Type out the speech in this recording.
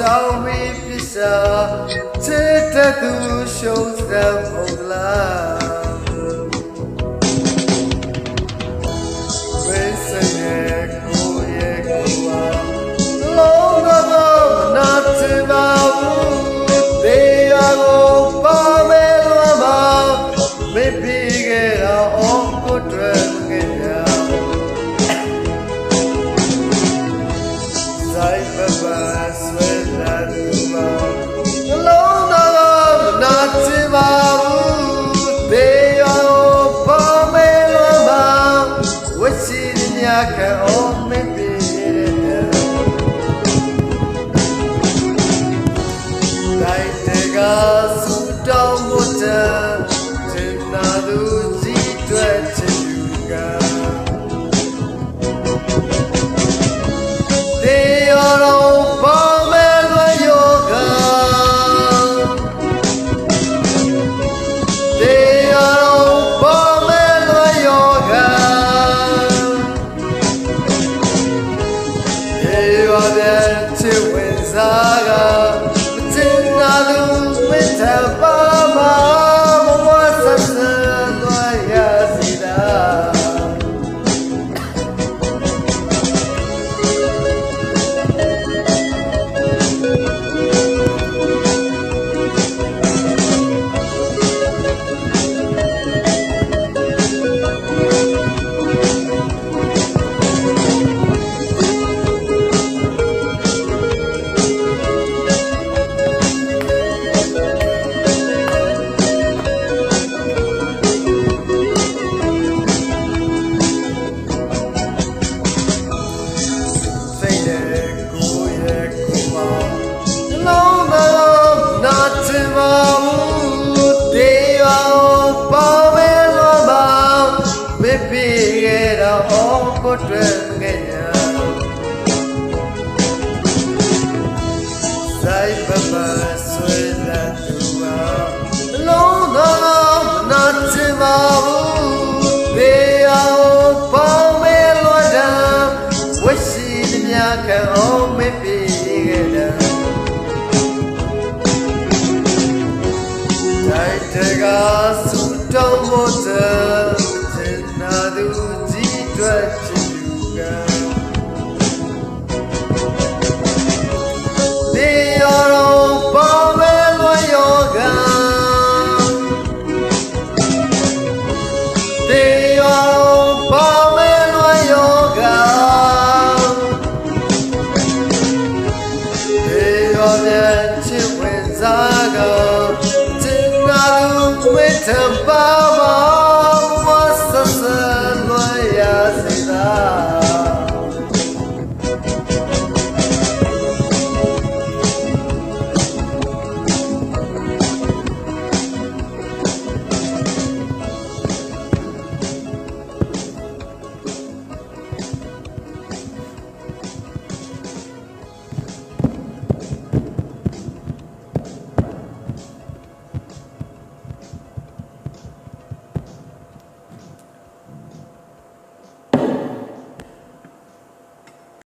ဆောင်ပြီးပြစားချစ်တဲ့သူရှုံးစမ်းဟုတ်လားဝိစရဲ့ကိုရဲ့ကိုဝါလုံးတော့မနာချင်ပါဘူးတရားကိုပါမယ်လို့ပါမေ့ပြီးခဲ့တော့အော်ကိုတွေ့ခဲ့ရဆိုင်ပပဆွေးလာသူမလုံးတော့မနာချင်ပါဘူးတရားကိုပါမယ်လို့ပါဝစီညကအော်မေ့ပြီးတိုင်းတကားစူတောင်းဖို့တန်ချင်နာသူကြီးတွေ့ချင်သူကတရားတော်ပါမယ်လို့ယောဂတရားတော်ပါမယ်လို့ယောဂရောတဲ့ချစ်ဝင်စားကမချင်နာသူမထပါမှာမဝဆက်စသွားရစီတာကိုတွေ့ခဲ့ရဆိုင်ပပဆွေးလာသူပါလုံးတော့မနာချင်ပါဘူးတရားပေါင်းမဲလွတ်တာဝရှိသည်များကအောင်မေ့ပြီးခဲ့တာတိုင်းတကားစူတောင်းဖို့တန်ချင်နာသူကြီးတွေ့ချင်သူကတရားတော်ပါမယ်လို့ယောဂတရားတော်ပါမယ်လို့ယောဂတရားရဲ့ချစ်ဝင်စားကချင်နာသူဝိထပါ